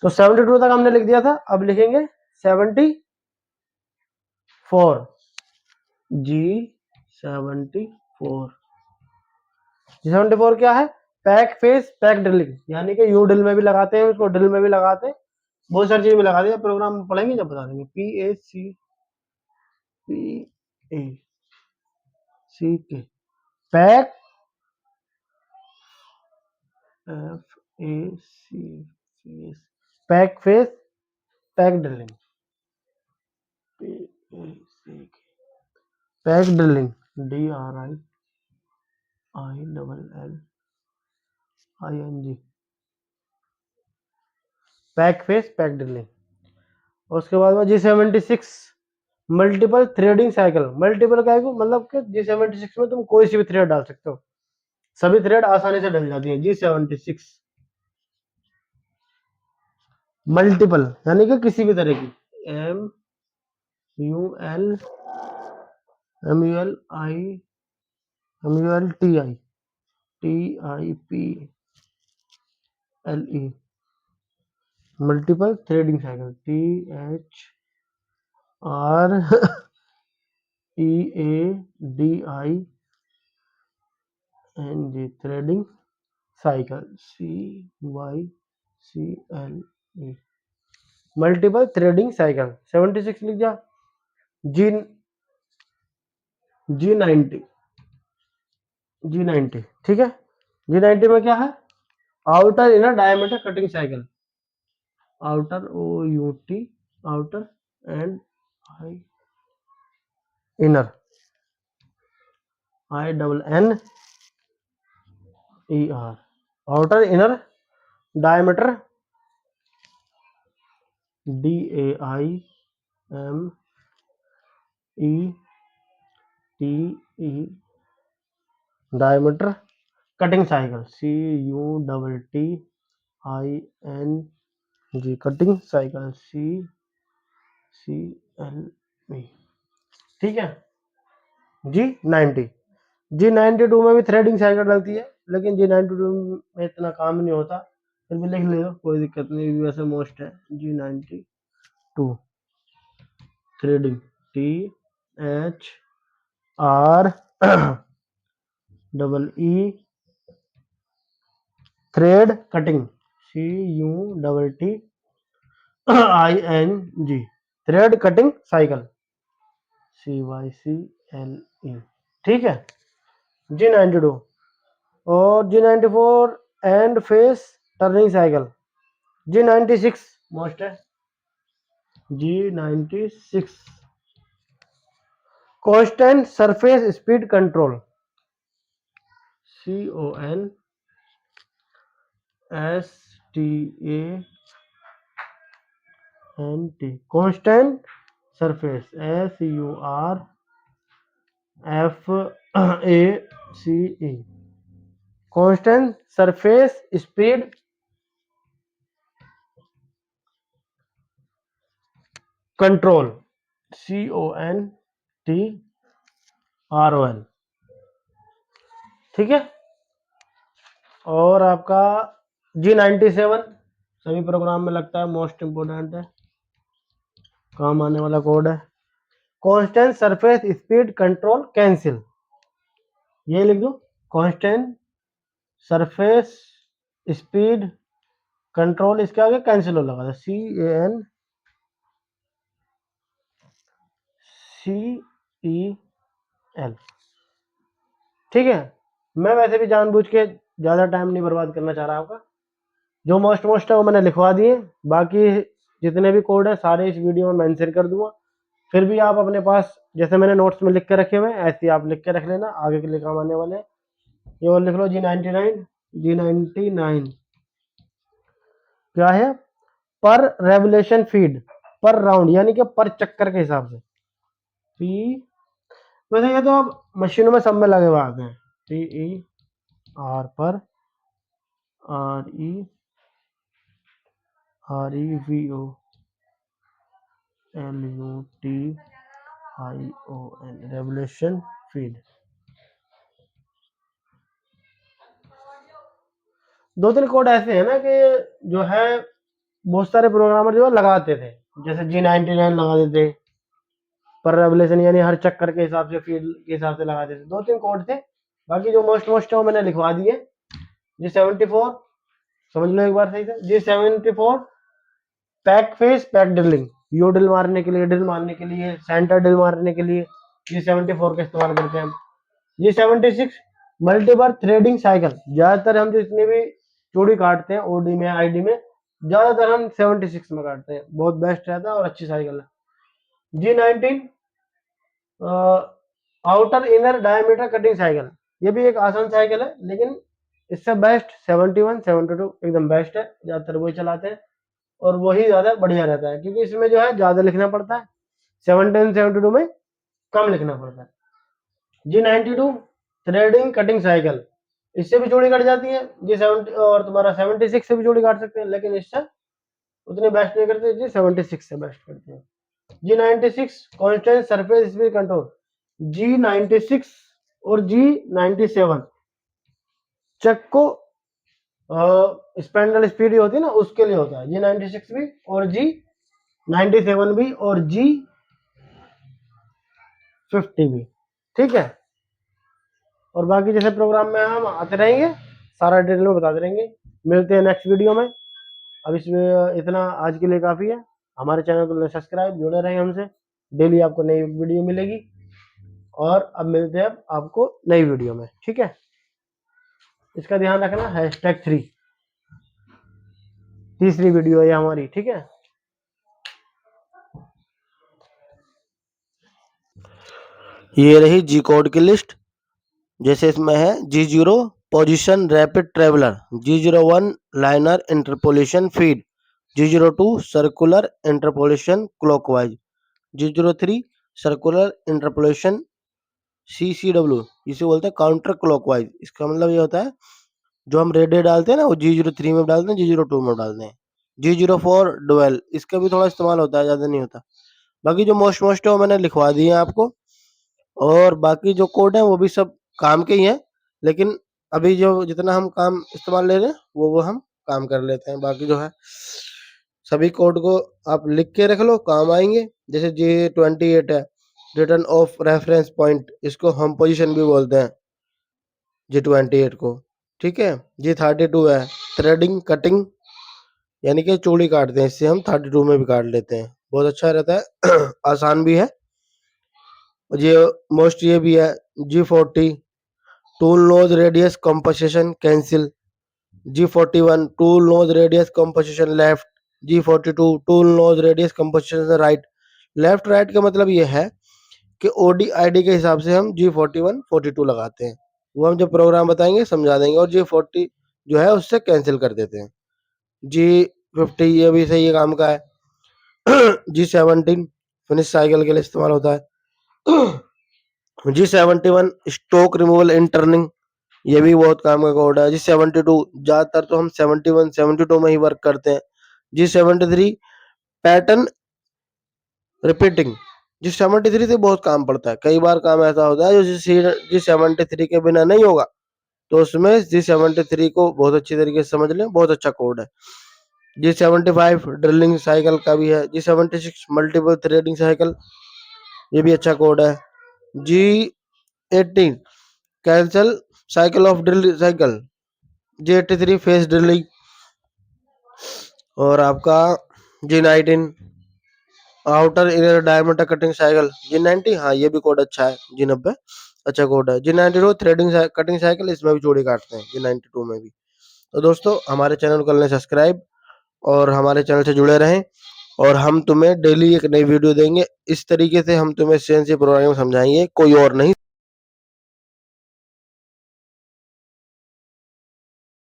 तो 72 तक हमने लिख दिया था, अब लिखेंगे 74, G74। G74 क्या है? पैक फेस पैक ड्रिलिंग, यानी कि यू ड्रिल में भी लगाते हैं उसको, ड्रिल में भी लगाते हैं, बहुत सारी चीज में लगाते हैं, प्रोग्राम में पढ़ेंगे जब बता देंगे। PAC pack FAC pack face pack drilling, pack drilling DRILLING, pack face pack drilling. उसके बाद में G76 multiple threading cycle. Multiple का मतलब कि G76 में तुम कोई सी भी थ्रेड डाल सकते हो, सभी थ्रेड आसानी से डल जाती है। G76 मल्टीपल यानी कि किसी भी तरह की, MULTIPLE multiple threading cycle, THREADING threading cycle, CYCLE multiple threading cycle. 76 लिख दिया। G90 ठीक है। G90 में क्या है? Outer inner diameter cutting cycle, outer OUT outer and inner INNER outer inner diameter DAIMETE diameter cutting cycle, CUTTING cutting cycle, CCLE ठीक है। G92 में भी थ्रेडिंग साइकिल डलती है, लेकिन G92 में इतना काम नहीं होता, फिर भी लिख लो कोई दिक्कत नहीं, वैसे मोस्ट है। G92 threading THREE thread cutting, CUTTING thread cutting cycle, CYCLE ठीक है। G92 और G94 and face turning cycle, G96 most है। G96 constant surface speed control, CONSTANT constant surface, SURFACE constant surface speed control, CONTROL ठीक है। और आपका G97 सभी programme में लगता है, मोस्ट इंपोर्टेंट है, काम आने वाला कोड है। Constant surface speed control cancel, ये लिख दो, कांस्टेंट सरफेस स्पीड कंट्रोल, इसके आगे कैंसिल हो लगा था, CANCEL ठीक है। मैं वैसे भी जानबूझ के ज़्यादा टाइम नहीं बर्बाद करना चाह रहा आपका, जो मोस्ट है वो मैंने लिखवा दिए, बाकी जितने भी कोड है सारे इस वीडियो में मेंशन कर दूंगा। फिर भी आप अपने पास जैसे मैंने नोट्स में लिख के रखे हुए हैं, ऐसे आप लिख के रख लेना, आगे के लिए काम आने वाले हैं। ये और लिख लो, G99 क्या है? पर रेवोल्यूशन फीड, पर राउंड यानी कि पर चक्कर के हिसाब से, वैसे ये तो अब मशीनों में सब में लगे हुए आते हैं, PER पर REVOLUTION रेवोल्यूशन फीड। दो तीन कोड ऐसे हैं ना कि जो है बहुत सारे प्रोग्रामर जो है लगाते थे, जैसे G99 लगा देते पर रेवलेशन, यानी हर चक्कर के हिसाब से, फील्ड के हिसाब से लगा देते। 2-3 कोड थे, बाकी जो मोस्ट है वो मैंने लिखवा दिए। G74 समझ लो एक बार सही से। G74 pack face pack drilling, you drill मारने के लिए, ड्रिल मारने के लिए, सेंटर ड्रिल मारने के लिए G74 का इस्तेमाल करते हैं हम। G76 मल्टीबार थ्रेडिंग साइकिल, ज्यादातर हम जितने भी चूड़ी काटते हैं ओडी में, आईडी में, ज्यादातर हम 76 में काटते हैं, बहुत बेस्ट रहता है और अच्छी साइकिल है। G19 outer inner diameter cutting cycle, ये भी एक आसान साइकिल है, लेकिन इससे बेस्ट 71 72 एकदम बेस्ट है, ज्यादातर वही चलाते हैं और वही ज्यादा बढ़िया रहता है, क्योंकि इसमें जो है ज्यादा लिखना पड़ता है, 17 72 में कम लिखना पड़ता है। G92 थ्रेडिंग कटिंग साइकिल, इससे भी चूड़ी कट जाती है। G70 और तुम्हारा 76 से भी चूड़ी काट सकते हैं, लेकिन इससे उतने बेस्ट नहीं करते, G76 से बेस्ट करते हैं। G96 constant surface speed control, G96 और G97 चक को स्पेंडल स्पीड होती है ना, उसके लिए होता है G96 भी और G97 भी और G50 भी, ठीक है। और बाकी जैसे प्रोग्राम में हम आते रहेंगे, सारा डिटेल में बताते रहेंगे। मिलते हैं नेक्स्ट वीडियो में। अब इसमें इतना आज के लिए काफ़ी है। हमारे चैनल को सब्सक्राइब, जुड़े रहें हमसे, डेली आपको नई वीडियो मिलेगी। और अब मिलते हैं आपको नई वीडियो में, ठीक है। इसका ध्यान रखना, #3 तीसरी वीडियो है हमारी, ठीक है। ये रही जी कोड की लिस्ट। जैसे इसमें है G0 position rapid traveller, G01 liner interpolation feed, G02 circular interpolation clockwise, G03 circular interpolation CCW, इसे बोलते हैं काउंटर क्लॉकवाइज। इसका मतलब ये होता है जो हम रेड डालते हैं ना, वो G03 में डालते हैं, G02 में डालते हैं। G04 डुएल, इसका भी थोड़ा इस्तेमाल होता है, ज़्यादा नहीं होता। बाकी जो मोस्ट है वो मैंने लिखवा दिए हैं आपको, और बाकी जो कोड है वो भी सब काम के ही हैं, लेकिन अभी जो जितना हम काम इस्तेमाल ले रहे हैं वो हम काम कर लेते हैं। बाकी जो है सभी कोड को आप लिख के रख लो, काम आएंगे। जैसे G28 है रिटर्न ऑफ रेफरेंस पॉइंट, इसको हम पोजीशन भी बोलते हैं G28 को, ठीक है। G32 है थ्रेडिंग कटिंग, यानी कि चूड़ी काटते हैं, इससे हम 32 में भी काट लेते हैं, बहुत अच्छा रहता है आसान भी है। ये मोस्ट ये भी है G40 tool nose radius composition cancel, G41 tool nose radius composition left, G42 tool nose radius composition right. Left right का मतलब ये है कि ओडी आईडी के हिसाब से हम G41 42 लगाते हैं, वो हम जब प्रोग्राम बताएंगे समझा देंगे। और G40 जो है उससे कैंसिल कर देते हैं। G50 ये भी सही काम का है। G17 फिनिश साइकिल के लिए इस्तेमाल होता है। G71 स्टॉक रिमूवल इन टर्निंग, ये भी बहुत काम का कोड है। G72 ज्यादातर तो हम 71 72 में ही वर्क करते हैं। G73 पैटर्न रिपीटिंग, G73 से बहुत काम पड़ता है, कई बार काम ऐसा होता है जो G73 के बिना नहीं होगा, तो उसमें G73 को बहुत अच्छी तरीके से समझ लें, बहुत अच्छा कोड है। G75 ड्रिलिंग साइकिल का भी है। G76 मल्टीपल थ्रेडिंग साइकिल, ये भी अच्छा कोड है। G18 cancel cycle of drill cycle, G83 face drilling, और आपका G19 outer inner diameter cutting cycle, G90 हाँ ये भी कोड अच्छा है। G90 अच्छा कोड है। G92 थ्रेडिंग कटिंग साइकिल, इसमें भी चूड़ी काटते हैं G92 में भी। तो दोस्तों हमारे चैनल को कर लें सब्सक्राइब और हमारे चैनल से जुड़े रहें, और हम तुम्हें डेली एक नई वीडियो देंगे। इस तरीके से हम तुम्हें CNC प्रोग्रामिंग समझाएंगे, कोई और नहीं।